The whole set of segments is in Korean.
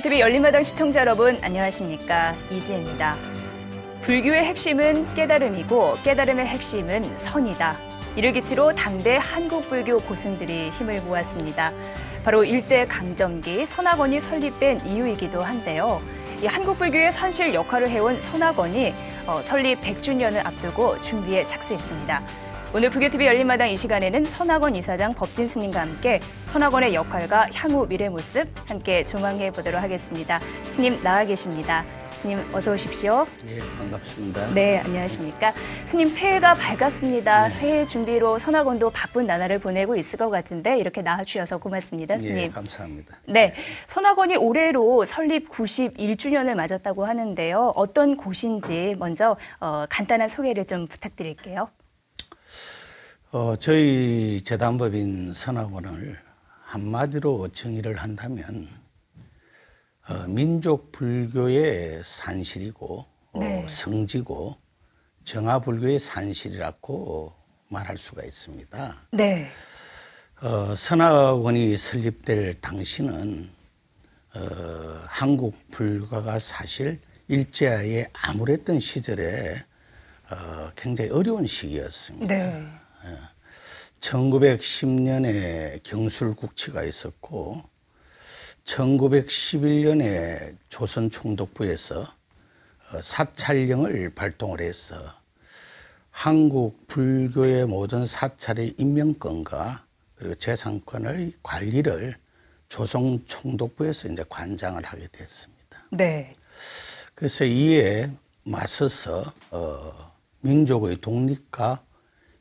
TV 열린마당 시청자 여러분 안녕하십니까, 이지혜입니다. 불교의 핵심은 깨달음이고 깨달음의 핵심은 선이다. 이를 기치로 당대 한국불교 고승들이 힘을 모았습니다. 바로 일제강점기 선악원이 설립된 이유이기도 한데요. 이 한국불교의 산실 역할을 해온 선악원이 설립 100주년을 앞두고 준비에 착수했습니다. 오늘 불교TV 열린마당 이 시간에는 선악원 이사장 법진 스님과 함께 선악원의 역할과 향후 미래 모습 함께 조망해 보도록 하겠습니다. 스님 나와 계십니다. 스님 어서 오십시오. 네, 반갑습니다. 네, 안녕하십니까. 스님 새해가 밝았습니다. 네. 새해 준비로 선악원도 바쁜 나날을 보내고 있을 것 같은데 이렇게 나와주셔서 고맙습니다, 스님. 네, 감사합니다. 네, 선악원이 올해로 설립 91주년을 맞았다고 하는데요. 어떤 곳인지 먼저 간단한 소개를 좀 부탁드릴게요. 저희 재단법인 선악원을 한마디로 정의를 한다면 민족 불교의 산실이고 네. 성지고 정화불교의 산실이라고 말할 수가 있습니다. 네. 선악원이 설립될 당시는 한국 불교가 사실 일제에 암울했던 시절에 굉장히 어려운 시기였습니다. 네. 1910년에 경술국치가 있었고 1911년에 조선총독부에서 사찰령을 발동을 해서 한국 불교의 모든 사찰의 임명권과 그리고 재산권의 관리를 조선총독부에서 이제 관장을 하게 됐습니다. 네. 그래서 이에 맞서서 민족의 독립과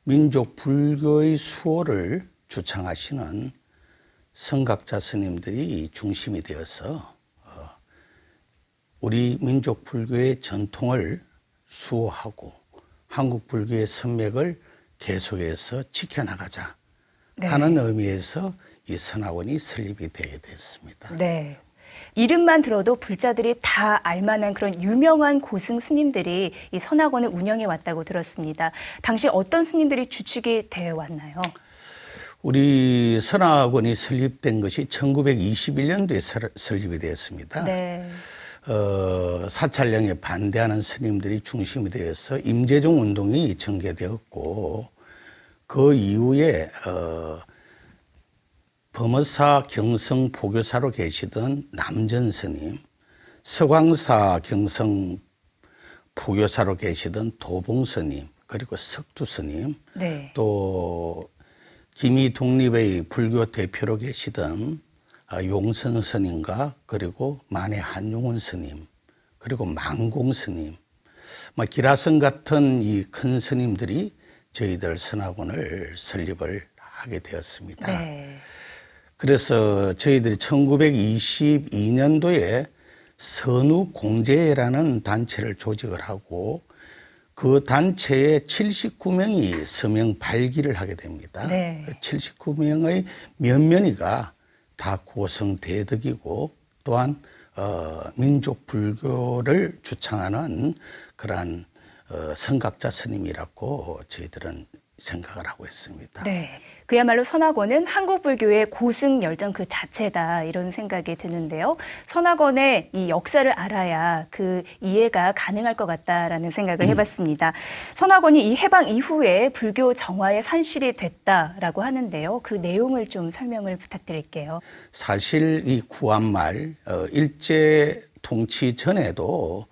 민족 불교의 수호를 주창하시는 성각자 스님들이 중심이 되어서 우리 민족 불교의 전통을 수호하고 한국 불교의 선맥을 계속해서 지켜나가자 하는 의미에서 이 선악원이 설립이 되게 됐습니다. 네. 이름만 들어도 불자들이 다 알만한 그런 유명한 고승 스님들이 이 선악원을 운영해 왔다고 들었습니다. 당시 어떤 스님들이 주축이 되어 왔나요? 우리 선악원이 설립된 것이 1921년도에 설립이 되었습니다. 네. 사찰령에 반대하는 스님들이 중심이 되어서 임재종 운동이 전개되었고 그 이후에 범어사 경성 포교사로 계시던 남전 스님, 서광사 경성 포교사로 계시던 도봉 스님, 그리고 석두 스님, 네. 또 기미 독립의 불교 대표로 계시던 용선 스님과 그리고 만해 한용운 스님, 그리고 망공 스님, 기라성 같은 이 큰 스님들이 저희들 선악원을 설립을 하게 되었습니다. 네. 그래서 저희들이 1922년도에 선우공제회라는 단체를 조직을 하고 그 단체에 79명이 서명 발기를 하게 됩니다. 네. 79명의 몇몇이가 다 고성대덕이고 또한 민족 불교를 주창하는 그러한 성각자 스님이라고 저희들은 생각을 하고 있습니다. 네. 그야말로 선악원은 한국 불교의 고승 열정 그 자체다 이런 생각이 드는데요. 선악원의 이 역사를 알아야 그 이해가 가능할 것 같다라는 생각을 해봤습니다. 선악원이 이 해방 이후에 불교 정화의 산실이 됐다라고 하는데요. 그 내용을 좀 설명을 부탁드릴게요. 사실 이 구한말 일제 통치 전에도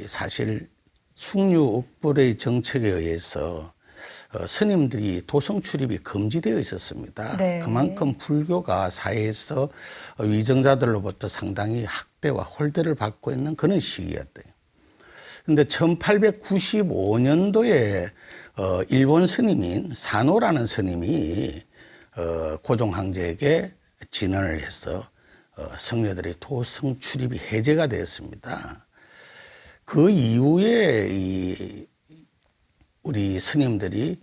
사실 숙류옥불의 정책에 의해서 스님들이 도성 출입이 금지되어 있었습니다. 네. 그만큼 불교가 사회에서 위정자들로부터 상당히 학대와 홀대를 받고 있는 그런 시기였대요. 그런데 1895년도에 일본 스님인 사노라는 스님이 고종 황제에게 진언을 해서 성녀들의 도성 출입이 해제가 되었습니다. 그 이후에 우리 스님들이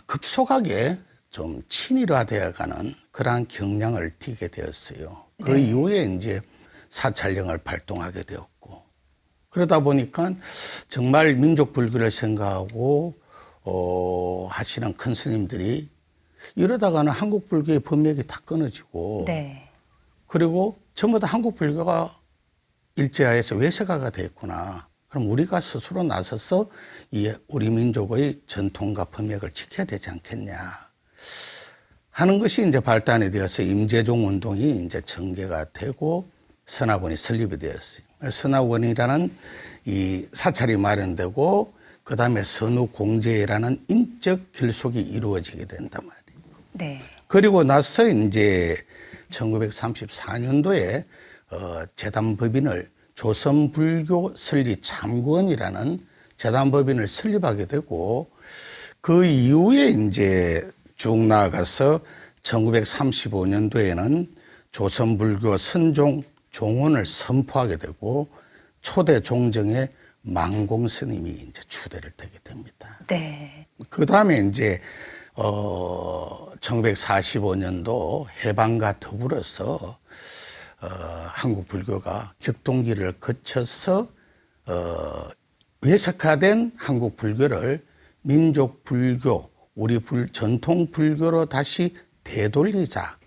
급속하게 좀 친일화되어 가는 그러한 경향을 띠게 되었어요. 그 네. 이후에 이제 사찰령을 발동하게 되었고 그러다 보니까 정말 민족 불교를 생각하고 하시는 큰 스님들이 이러다가는 한국 불교의 법맥이 다 끊어지고 네. 그리고 전부 다 한국 불교가 일제하에서 외세가가 됐구나. 그럼 우리가 스스로 나서서 이 우리 민족의 전통과 법맥을 지켜야 되지 않겠냐 하는 것이 이제 발단이 되어서 임재종 운동이 이제 전개가 되고 선학원이 설립이 되었어요. 선학원이라는 이 사찰이 마련되고 그 다음에 선후공제라는 인적 결속이 이루어지게 된단 말이에요. 네. 그리고 나서 이제 1934년도에 재단법인을 조선불교 설립 참구원이라는 재단법인을 설립하게 되고 그 이후에 이제 쭉 나아가서 1935년도에는 조선불교 선종 종원을 선포하게 되고 초대 종정의 망공 스님이 이제 추대를 되게 됩니다. 네. 그 다음에 이제 1945년도 해방과 더불어서 한국 불교가 격동기를 거쳐서 외석화된 한국 불교를 민족 불교, 우리 전통 불교로 다시 되돌리자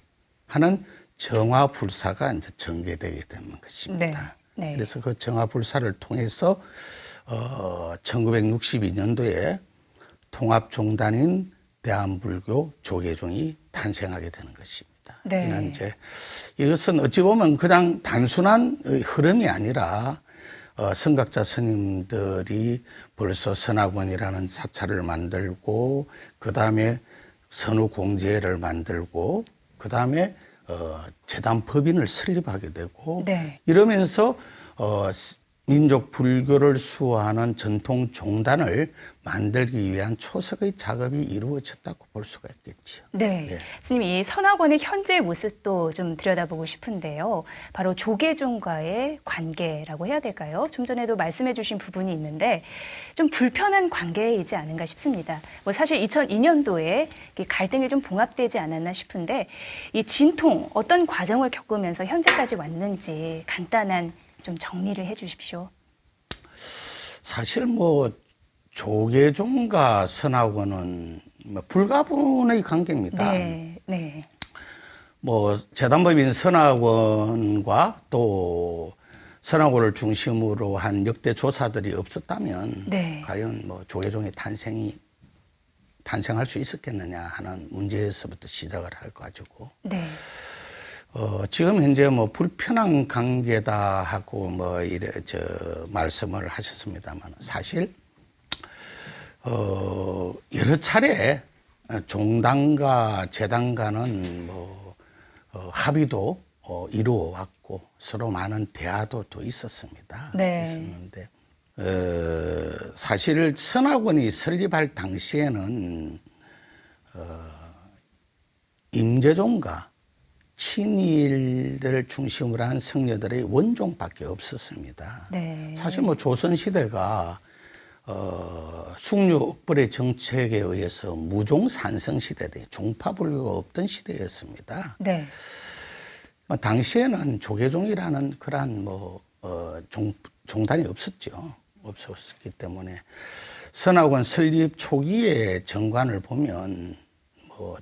하는 정화불사가 이제 전개되게 되는 것입니다. 네. 네. 그래서 그 정화불사를 통해서 1962년도에 통합종단인 대한불교 조계종이 탄생하게 되는 것입니다. 네. 이는 이제 이것은 어찌 보면 그냥 단순한 흐름이 아니라 선각자 스님들이 벌써 선학원이라는 사찰을 만들고 그 다음에 선후공제를 만들고 그 다음에 재단법인을 설립하게 되고 네. 이러면서 민족 불교를 수호하는 전통 종단을 만들기 위한 초석의 작업이 이루어졌다고 볼 수가 있겠죠. 네. 예. 스님, 이 선학원의 현재 모습도 좀 들여다보고 싶은데요. 바로 조계종과의 관계라고 해야 될까요? 좀 전에도 말씀해 주신 부분이 있는데 좀 불편한 관계이지 않은가 싶습니다. 뭐 사실 2002년도에 갈등이 좀 봉합되지 않았나 싶은데 이 진통 어떤 과정을 겪으면서 현재까지 왔는지 간단한 좀 정리를 해 주십시오. 사실 뭐 조계종과 선학원은 뭐 불가분의 관계입니다. 네, 네. 뭐 재단법인 선학원과 또 선학원을 중심으로 한 역대 조사들이 없었다면 네. 과연 뭐 조계종의 탄생할 수 있었겠느냐 하는 문제에서부터 시작을 해가지고 네. 지금 현재 뭐 불편한 관계다 하고 뭐 말씀을 하셨습니다만 사실 여러 차례 종단과 재단과는 뭐 합의도 이루어 왔고 서로 많은 대화도 또 있었습니다. 네. 있었는데 사실 선학원이 설립할 당시에는 임재종과 친일을 중심으로 한 성녀들의 원종밖에 없었습니다. 네. 사실 뭐 조선시대가 숙류 억벌의 정책에 의해서 무종 산성 시대대 종파불교가 없던 시대였습니다. 네. 당시에는 조계종이라는 그러한 종단이 없었죠. 없었기 때문에 선학원 설립 초기의 정관을 보면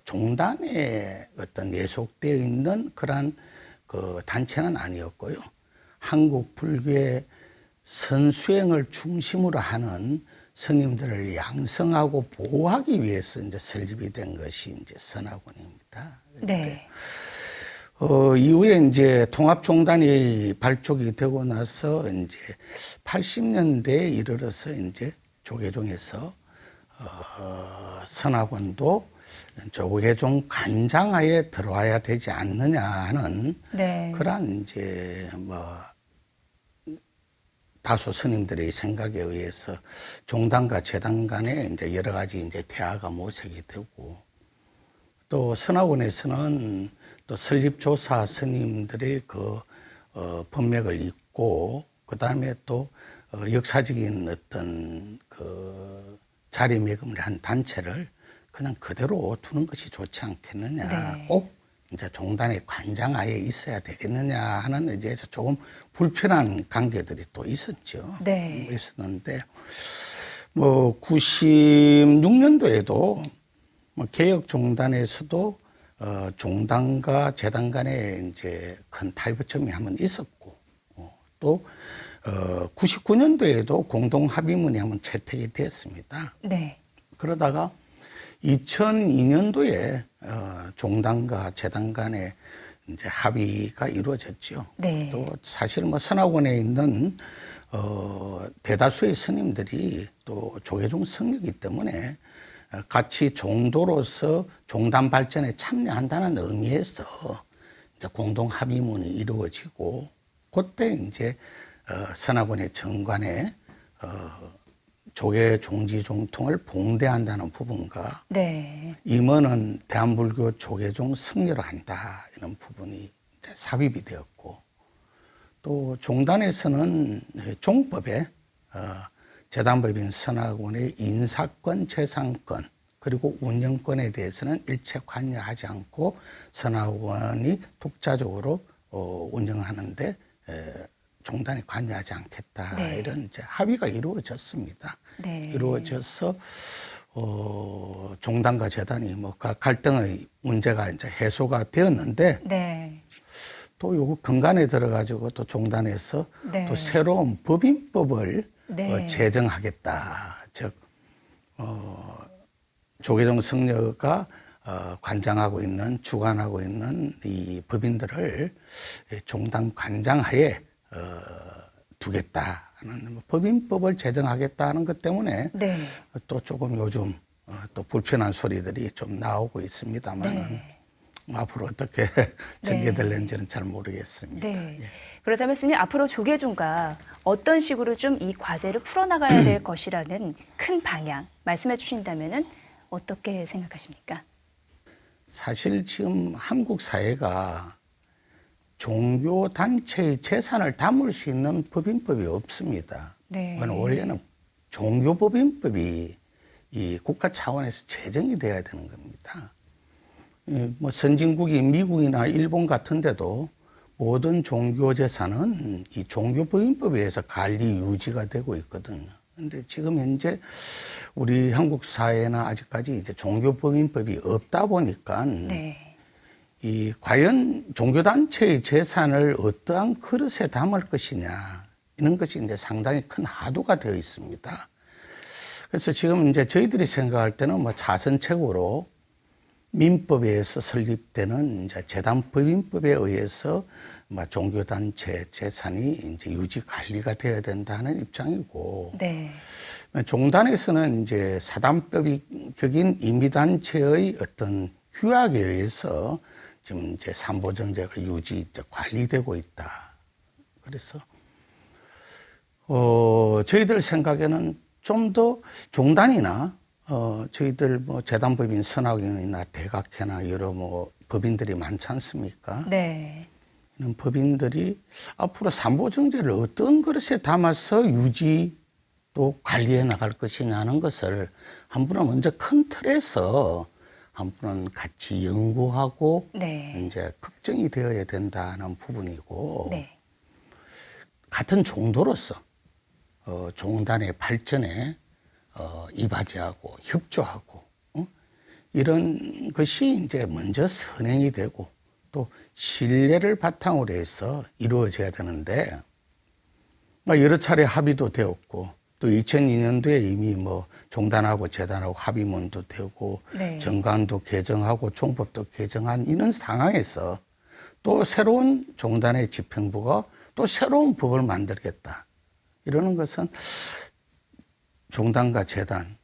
종단에 어떤 예속되어 있는 그러한 그 단체는 아니었고요. 한국 불교의 선수행을 중심으로 하는 스님들을 양성하고 보호하기 위해서 이제 설립이 된 것이 이제 선학원입니다. 네. 이후에 이제 통합종단이 발족이 되고 나서 이제 80년대에 이르러서 이제 조계종에서 선학원도 조계종 관장하에 들어와야 되지 않느냐 하는 네. 그러한 이제 다수 스님들의 생각에 의해서 종단과 재단 간에 이제 여러 가지 이제 대화가 모색이 되고 또 선학원에서는 또 설립조사 스님들의 그 법맥을 읽고 그 다음에 또 역사적인 어떤 그 자리매김을 한 단체를 그냥 그대로 두는 것이 좋지 않겠느냐. 네. 꼭 이제 종단의 관장하에 있어야 되겠느냐 하는 이제 조금 불편한 관계들이 또 있었죠. 네. 있었는데 96년도에도 개혁종단에서도 종단과 재단 간에 이제 큰 탈부점이 한번 있었고, 또 99년도에도 공동 합의문이 한번 채택이 됐습니다. 네. 그러다가 2002년도에 종단과 재단 간에 이제 합의가 이루어졌죠. 네. 또 사실 뭐 선악원에 있는 대다수의 스님들이 또 조계종 성녀이기 때문에 같이 종도로서 종단 발전에 참여한다는 의미에서 이제 공동 합의문이 이루어지고, 그때 이제 선악원의 정관에 조계 종지 종통을 봉대한다는 부분과 네. 임원은 대한불교 조계종 성녀로 한다, 이런 부분이 이제 삽입이 되었고, 또 종단에서는 종법에 재단법인 선악원의 인사권, 재산권, 그리고 운영권에 대해서는 일체 관여하지 않고 선악원이 독자적으로 운영하는데 종단이 관여하지 않겠다. 네. 이런 이제 합의가 이루어졌습니다. 네. 이루어져서 종단과 재단이 뭐 갈등의 문제가 이제 해소가 되었는데, 네. 또 요거 근간에 들어가지고 또 종단에서 네. 또 새로운 법인법을 네. 제정하겠다. 즉 조계종 성녀가 관장하고 있는, 주관하고 있는 이 법인들을 종단 관장하에 두겠다는 법인법을 제정하겠다는 것 때문에 네. 또 조금 요즘 또 불편한 소리들이 좀 나오고 있습니다만은 네. 앞으로 어떻게 전개될는지는 잘 모르겠습니다. 네. 예. 그렇다면 스님, 앞으로 조계종가 어떤 식으로 좀 이 과제를 풀어나가야 될 것이라는 큰 방향 말씀해 주신다면은 어떻게 생각하십니까? 사실 지금 한국 사회가 종교 단체의 재산을 담을 수 있는 법인법이 없습니다. 네. 원래는 종교법인법이 이 국가 차원에서 제정이 돼야 되는 겁니다. 뭐 선진국이 미국이나 일본 같은 데도 모든 종교 재산은 이 종교법인법에 의해서 관리 유지가 되고 있거든요. 근데 지금 현재 우리 한국 사회나 아직까지 이제 종교법인법이 없다 보니까 네. 이 과연 종교단체의 재산을 어떠한 그릇에 담을 것이냐, 이런 것이 이제 상당히 큰 하도가 되어 있습니다. 그래서 지금 이제 저희들이 생각할 때는 뭐 자선책으로 민법에 의해서 설립되는 이제 재단법인법에 의해서 뭐 종교단체 재산이 이제 유지 관리가 되어야 된다는 입장이고, 네. 종단에서는 이제 사단법인 임의단체의 어떤 규약에 의해서 지금 이제 삼보정제가 유지 관리되고 있다. 그래서 저희들 생각에는 좀 더 종단이나 저희들 뭐 재단법인 선악원이나 대각회나 여러 뭐 법인들이 많지 않습니까? 네. 이런 법인들이 앞으로 삼보정제를 어떤 그릇에 담아서 유지 또 관리해 나갈 것이냐는 것을 한 분은 먼저 큰 틀에서 한 분은 같이 연구하고 네. 이제 걱정이 되어야 된다는 부분이고, 네. 같은 종도로서 종단의 발전에 이바지하고 협조하고 이런 것이 이제 먼저 선행이 되고 또 신뢰를 바탕으로 해서 이루어져야 되는데, 여러 차례 합의도 되었고 또 2002년도에 이미 뭐 종단하고 재단하고 합의문도 되고 네. 정관도 개정하고 종법도 개정한 이런 상황에서 또 새로운 종단의 집행부가 또 새로운 법을 만들겠다, 이러는 것은 종단과 재단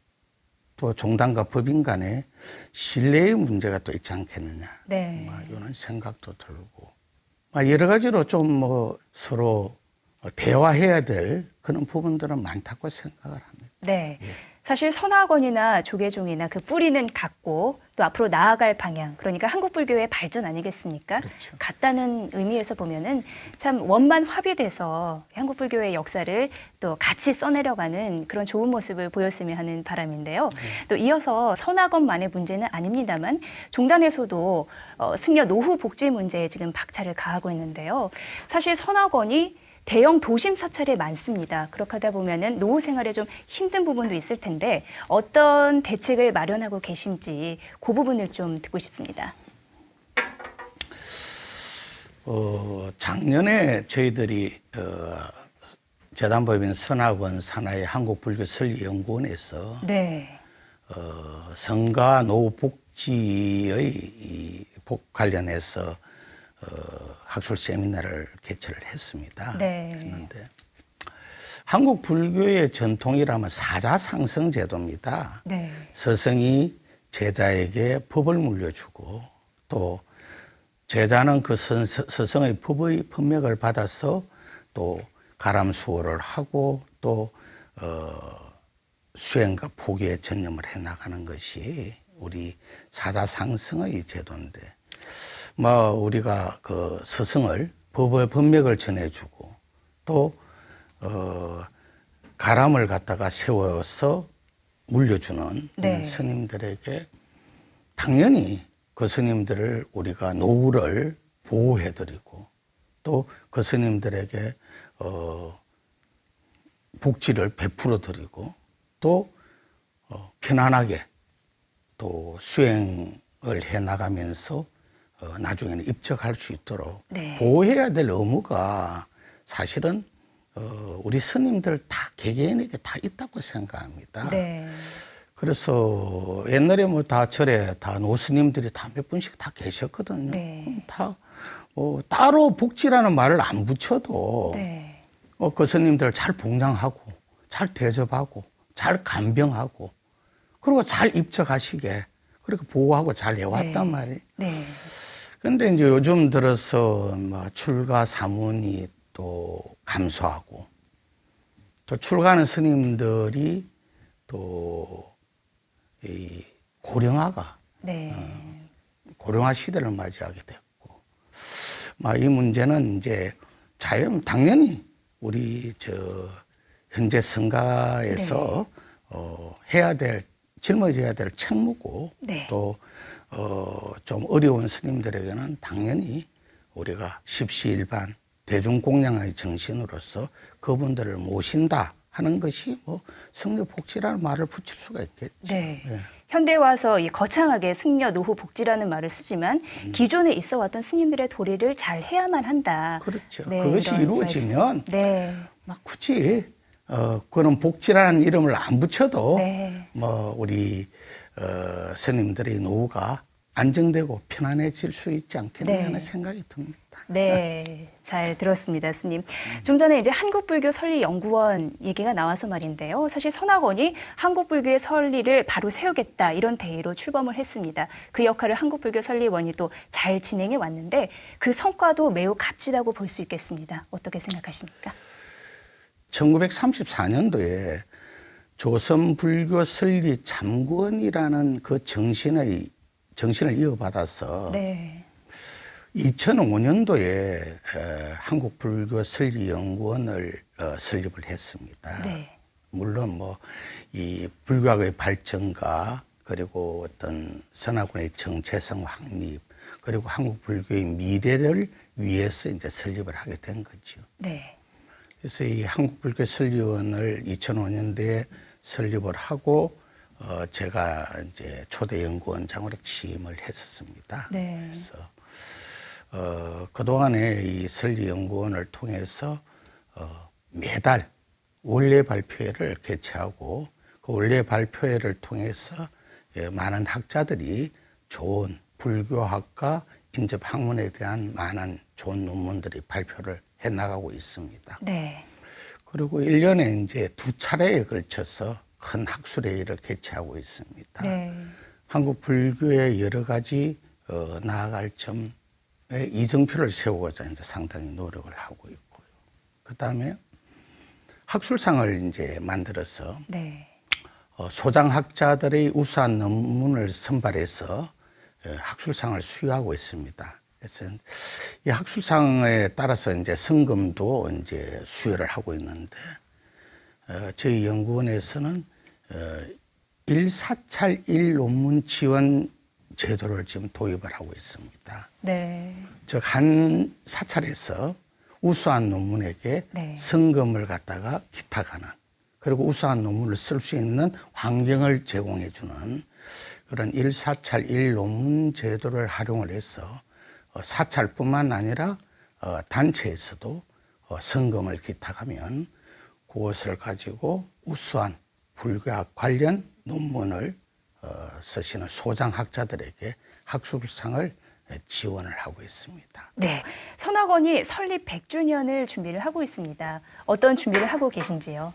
또 종단과 법인 간에 신뢰의 문제가 또 있지 않겠느냐, 네. 이런 생각도 들고, 여러 가지로 좀 뭐 서로 대화해야 될 그런 부분들은 많다고 생각을 합니다. 네. 예. 사실 선악원이나 조계종이나 그 뿌리는 같고 또 앞으로 나아갈 방향, 그러니까 한국 불교의 발전 아니겠습니까? 그렇죠. 같다는 의미에서 보면은 참 원만 합의돼서 한국 불교의 역사를 또 같이 써내려가는 그런 좋은 모습을 보였으면 하는 바람인데요. 또 이어서 선악원만의 문제는 아닙니다만 종단에서도 승려 노후 복지 문제에 지금 박차를 가하고 있는데요. 사실 선악원이 대형 도심 사찰에 많습니다. 그렇게 하다 보면은 노후 생활에 좀 힘든 부분도 있을 텐데 어떤 대책을 마련하고 계신지 그 부분을 좀 듣고 싶습니다. 작년에 저희들이 재단법인 선학원 산하의 한국불교설리연구원에서 네. 성가 노후 복지의 관련해서 학술 세미나를 개최를 했습니다. 네. 했는데 한국 불교의 전통이라면 사자상승 제도입니다. 네. 스승이 제자에게 법을 물려주고 또 제자는 그 스승의 법의 법맥을 받아서 또 가람수호를 하고 또 수행과 포기에 전념을 해나가는 것이 우리 사자상승의 제도인데, 뭐 우리가 그 스승을 법의 법맥을 전해주고 또 가람을 갖다가 세워서 물려주는 네. 스님들에게 당연히 그 스님들을 우리가 노후를 보호해드리고 또 그 스님들에게 복지를 베풀어드리고 또 편안하게 또 수행을 해나가면서 나중에는 입적할 수 있도록 네. 보호해야 될 의무가 사실은 우리 스님들 다 개개인에게 다 있다고 생각합니다. 네. 그래서 옛날에 뭐 다 절에 다 노스님들이 다 몇 분씩 다 계셨거든요. 네. 다 따로 복지라는 말을 안 붙여도 네. 그 스님들을 잘 봉양하고 잘 대접하고 잘 간병하고 그리고 잘 입적하시게 그렇게 보호하고 잘 해왔단 네. 말이에요. 네. 근데 이제 요즘 들어서 뭐 출가 사문이 또 감소하고 또 출가하는 스님들이 또 이 고령화가 네. 고령화 시대를 맞이하게 됐고, 이 문제는 이제 당연히 우리 현재 성가에서 해야 될 짊어져야 될 책무고 네. 또 좀 어려운 스님들에게는 당연히 우리가 십시일반 대중공양의 정신으로서 그분들을 모신다 하는 것이 뭐 승려복지라는 말을 붙일 수가 있겠죠. 네. 네. 현대에 와서 이 거창하게 승려 노후 복지라는 말을 쓰지만 기존에 있어 왔던 스님들의 도리를 잘 해야만 한다. 그렇죠. 네, 그것이 이런 이루어지면 말씀. 네. 굳이 그런 복지라는 이름을 안 붙여도 네. 뭐 우리 스님들의 노후가 안정되고 편안해질 수 있지 않겠느냐 하는 네. 생각이 듭니다. 네, 잘 들었습니다, 스님. 좀 전에 이제 한국불교 설리연구원 얘기가 나와서 말인데요. 사실 선학원이 한국불교의 설리를 바로 세우겠다 이런 대의로 출범을 했습니다. 그 역할을 한국불교 설리원이 또 잘 진행해 왔는데 그 성과도 매우 값지다고 볼 수 있겠습니다. 어떻게 생각하십니까? 1934년도에 조선불교 설리 참관이라는 그 정신을 이어받아서 네. 2005년도에 한국불교설리연구원을 설립을 했습니다. 네. 물론 뭐 이 불교학의 발전과 그리고 어떤 선학원의 정체성 확립 그리고 한국 불교의 미래를 위해서 이제 설립을 하게 된 거죠. 네. 그래서 이 한국불교설리원을 2005년도에 설립을 하고 제가 이제 초대 연구원장으로 취임을 했었습니다. 네. 그래서 그동안에 이 설리연구원을 통해서 매달 원래 발표회를 개최하고 그 원래 발표회를 통해서 많은 학자들이 좋은 불교학과 인접학문에 대한 많은 좋은 논문들이 발표를 해나가고 있습니다. 네. 그리고 1년에 이제 2차례에 걸쳐서 큰 학술회의를 개최하고 있습니다. 네. 한국 불교의 여러 가지 나아갈 점에 이정표를 세우고자 이제 상당히 노력을 하고 있고요. 그 다음에 학술상을 이제 만들어서 네. 소장학자들의 우수한 논문을 선발해서 학술상을 수여하고 있습니다. 그래서 이 학술상에 따라서 이제 성금도 이제 수여를 하고 있는데 저희 연구원에서는 1사찰 1논문 지원 제도를 지금 도입을 하고 있습니다. 네. 즉 한 사찰에서 우수한 논문에게 네. 성금을 갖다가 기탁하는 그리고 우수한 논문을 쓸 수 있는 환경을 제공해 주는 그런 1사찰 1논문 제도를 활용을 해서 사찰뿐만 아니라 단체에서도 성금을 기탁하면 그것을 가지고 우수한 불교학 관련 논문을 쓰시는 소장학자들에게 학술상을 지원을 하고 있습니다. 네, 선학원이 설립 100주년을 준비를 하고 있습니다. 어떤 준비를 하고 계신지요?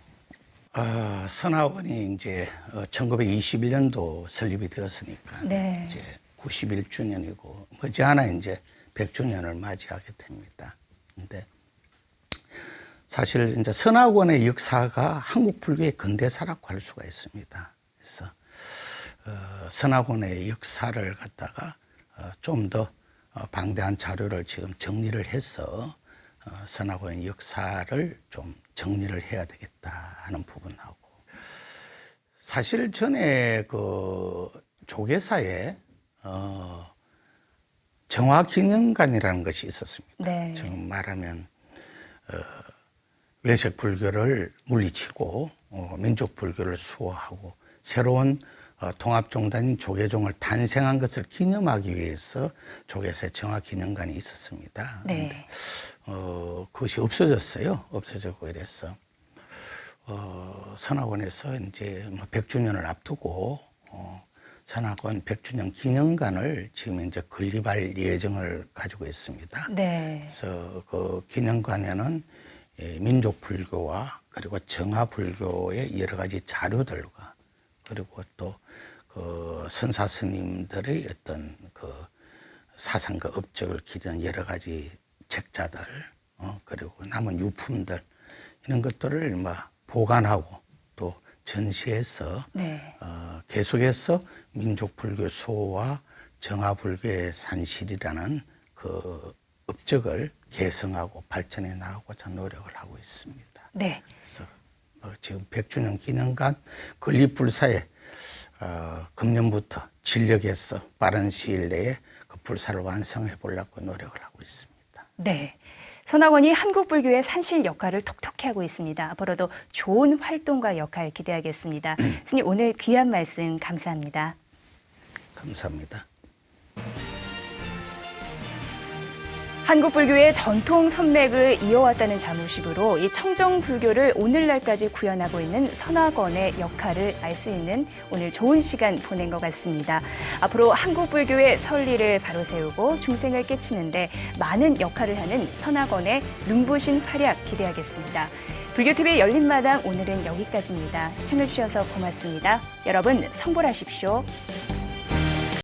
선학원이 이제 1921년도 설립이 되었으니까 네. 이제 91주년이고 머지않아 이제 100주년을 맞이하게 됩니다. 근데 사실 이제 선학원의 역사가 한국 불교의 근대사라고 할 수가 있습니다. 그래서 선학원의 역사를 갖다가 좀 더 방대한 자료를 지금 정리를 해서 선학원의 역사를 좀 정리를 해야 되겠다 하는 부분하고, 사실 전에 그 조계사에 정화기념관이라는 것이 있었습니다. 네. 지금 말하면 외색 불교를 물리치고 민족 불교를 수호하고 새로운 통합종단인 조계종을 탄생한 것을 기념하기 위해서 조계사의 정화기념관이 있었습니다. 네. 그런데 그것이 없어졌어요. 없어지고 이래서 선학원에서 이제 100주년을 앞두고 선학원 100주년 기념관을 지금 이제 건립할 예정을 가지고 있습니다. 네. 그래서 그 기념관에는 민족 불교와 그리고 정화 불교의 여러 가지 자료들과 그리고 또 그 선사 스님들의 어떤 그 사상과 업적을 기리는 여러 가지 책자들, 그리고 남은 유품들, 이런 것들을 보관하고 또 전시해서 네. 계속해서 민족 불교 수호와 정화 불교의 산실이라는 그 업적을 개성하고 발전해 나가고자 노력을 하고 있습니다. 네. 그래서 지금 100주년 기념관 건립 불사에 금년부터 진력해서 빠른 시일 내에 그 불사를 완성해 보려고 노력을 하고 있습니다. 네. 선학원이 한국 불교의 산실 역할을 톡톡히 하고 있습니다. 앞으로도 좋은 활동과 역할 기대하겠습니다. 스님, 오늘 귀한 말씀 감사합니다. 감사합니다. 한국 불교의 전통 선맥을 이어왔다는 자부심으로 이 청정 불교를 오늘날까지 구현하고 있는 선학원의 역할을 알 수 있는 오늘 좋은 시간 보낸 것 같습니다. 앞으로 한국 불교의 선리를 바로 세우고 중생을 깨치는데 많은 역할을 하는 선학원의 눈부신 활약 기대하겠습니다. 불교TV 열린마당 오늘은 여기까지입니다. 시청해주셔서 고맙습니다. 여러분 성불하십시오.